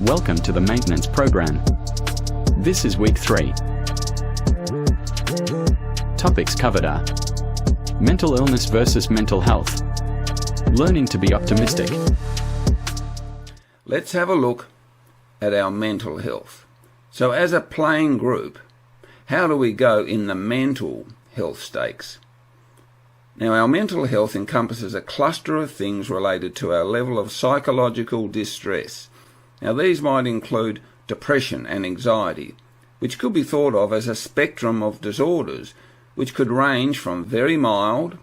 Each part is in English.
Welcome to the maintenance program. This is week 3. Topics covered are mental illness versus mental health, learning to be optimistic. Let's have a look at our mental health. So as a playing group, how do we go in the mental health stakes? Now, our mental health encompasses a cluster of things related to our level of psychological distress. Now, these might include depression and anxiety, which could be thought of as a spectrum of disorders, which could range from very mild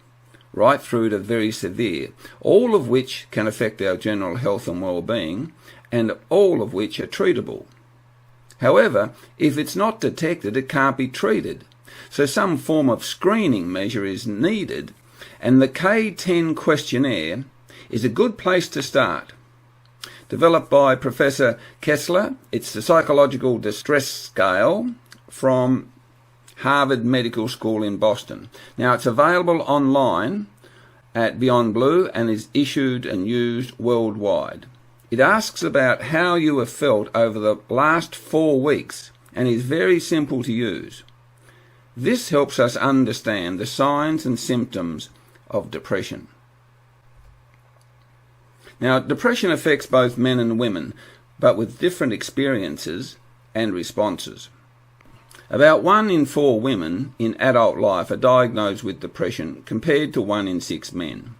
right through to very severe, all of which can affect our general health and well-being, and all of which are treatable. However, if it's not detected, it can't be treated. So some form of screening measure is needed, and the K10 questionnaire is a good place to start. Developed by Professor Kessler, it's the Psychological Distress Scale from Harvard Medical School in Boston. Now, it's available online at Beyond Blue and is issued and used worldwide. It asks about how you have felt over the last 4 weeks and is very simple to use. This helps us understand the signs and symptoms of depression. Now, depression affects both men and women, but with different experiences and responses. About 1 in 4 women in adult life are diagnosed with depression compared to 1 in 6 men.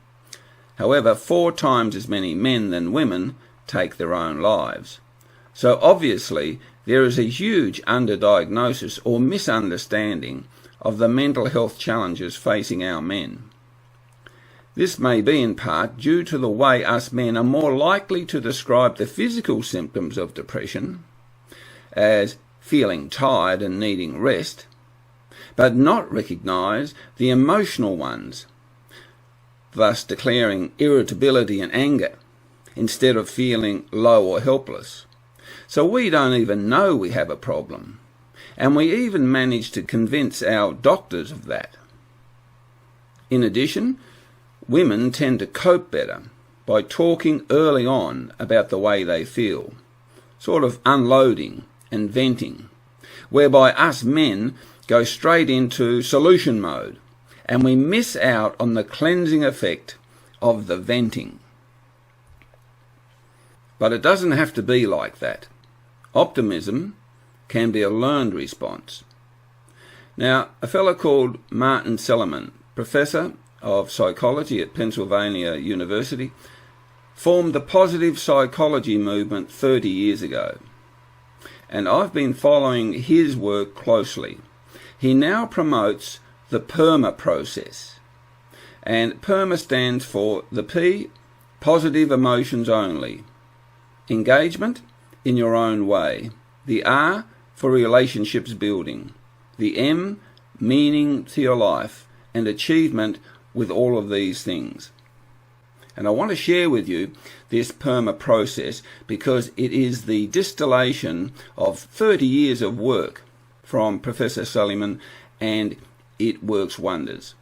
However, 4 times as many men than women take their own lives. So obviously, there is a huge underdiagnosis or misunderstanding of the mental health challenges facing our men. This may be in part due to the way us men are more likely to describe the physical symptoms of depression as feeling tired and needing rest, but not recognise the emotional ones, thus declaring irritability and anger instead of feeling low or helpless. So we don't even know we have a problem, and we even manage to convince our doctors of that. In addition, women tend to cope better by talking early on about the way they feel, sort of unloading and venting, whereby us men go straight into solution mode and we miss out on the cleansing effect of the venting. But it doesn't have to be like that. Optimism can be a learned response. Now, a fellow called Martin Seligman, professor of psychology at Pennsylvania University, formed the positive psychology movement 30 years ago. And I've been following his work closely. He now promotes the PERMA process. And PERMA stands for the P, positive emotions only. Engagement in your own way. The R for relationships building. The M, meaning to your life. And achievement with all of these things. And I want to share with you this PERMA process because it is the distillation of 30 years of work from Professor Seligman, and it works wonders.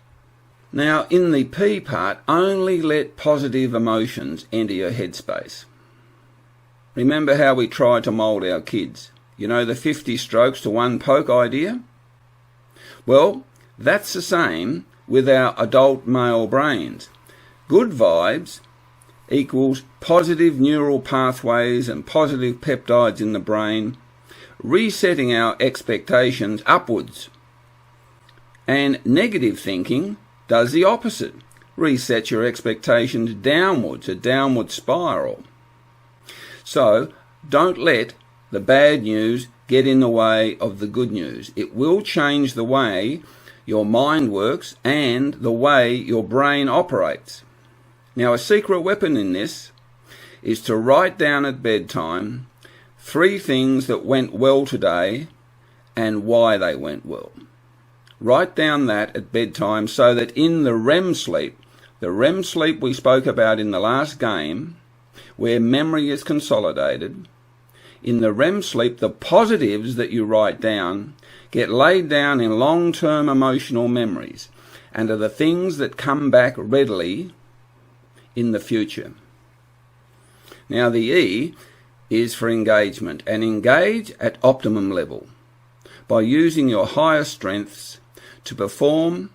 Now, in the P part, only let positive emotions enter your headspace. Remember how we try to mould our kids? You know, the 50 strokes to 1 poke idea? Well, that's the same with our adult male brains. Good vibes equals positive neural pathways and positive peptides in the brain, resetting our expectations upwards. And negative thinking does the opposite, resets your expectations downwards, a downward spiral. So don't let the bad news get in the way of the good news. It will change the way your mind works and the way your brain operates. Now, a secret weapon in this is to write down at bedtime 3 things that went well today and why they went well. Write down that at bedtime so that in the REM sleep we spoke about in the last game, where memory is consolidated, in the REM sleep, the positives that you write down get laid down in long-term emotional memories and are the things that come back readily in the future. Now, the E is for engagement, and engage at optimum level by using your higher strengths to perform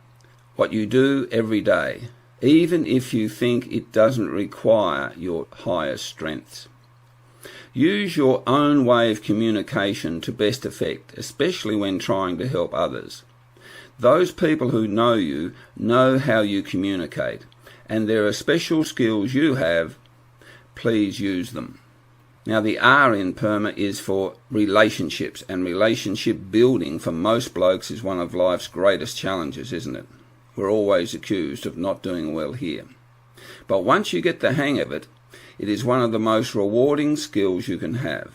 what you do every day, even if you think it doesn't require your highest strengths. Use your own way of communication to best effect, especially when trying to help others. Those people who know you know how you communicate, and there are special skills you have. Please use them. Now, the R in PERMA is for relationships, and relationship building for most blokes is one of life's greatest challenges, isn't it? We're always accused of not doing well here. But once you get the hang of it, it is one of the most rewarding skills you can have.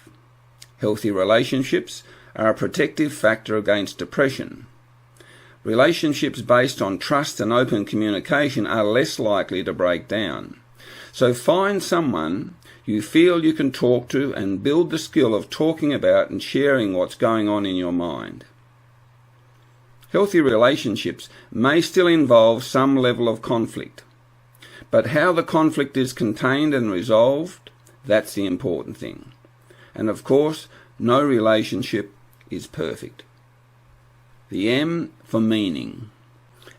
Healthy relationships are a protective factor against depression. Relationships based on trust and open communication are less likely to break down. So find someone you feel you can talk to and build the skill of talking about and sharing what's going on in your mind. Healthy relationships may still involve some level of conflict, but how the conflict is contained and resolved, that's the important thing. And of course, no relationship is perfect. The M for meaning.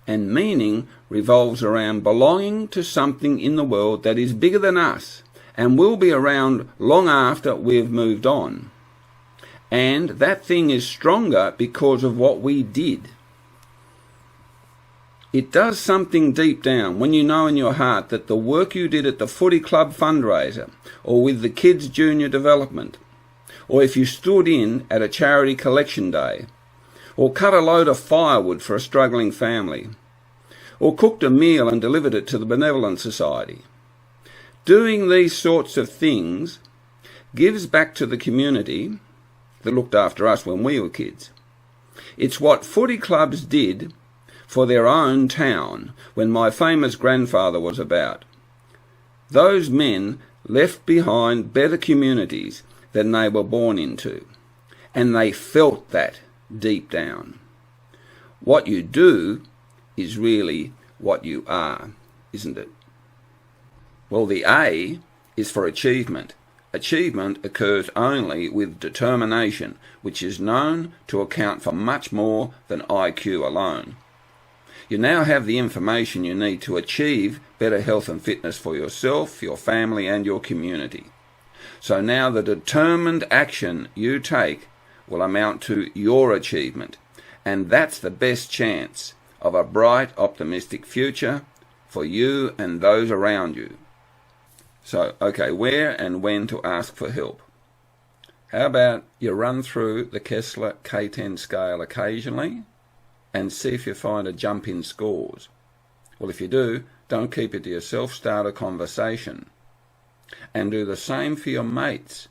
And meaning revolves around belonging to something in the world that is bigger than us and will be around long after we've moved on. And that thing is stronger because of what we did. It does something deep down when you know in your heart that the work you did at the footy club fundraiser, or with the kids' junior development, or if you stood in at a charity collection day, or cut a load of firewood for a struggling family, or cooked a meal and delivered it to the Benevolent Society. Doing these sorts of things gives back to the community that looked after us when we were kids. It's what footy clubs did for their own town when my famous grandfather was about. Those men left behind better communities than they were born into, and they felt that deep down. What you do is really what you are, isn't it? Well, the A is for achievement. Achievement occurs only with determination, which is known to account for much more than IQ alone. You now have the information you need to achieve better health and fitness for yourself, your family, and your community. So now the determined action you take will amount to your achievement, and that's the best chance of a bright, optimistic future for you and those around you. So, okay, where and when to ask for help? How about you run through the Kessler K10 scale occasionally and see if you find a jump in scores? Well, if you do, don't keep it to yourself, start a conversation. And do the same for your mates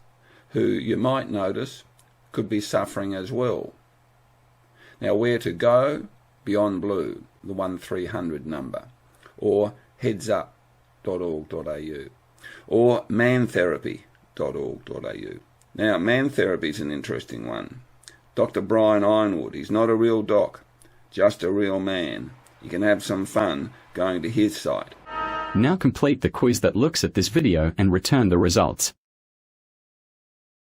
who you might notice could be suffering as well. Now, where to go? Beyond Blue, the 1300 number, or headsup.org.au, or mantherapy.org.au. Now, man therapy is an interesting one. Dr. Brian Ironwood, he's not a real doc, just a real man. You can have some fun going to his site. Now complete the quiz that looks at this video and return the results.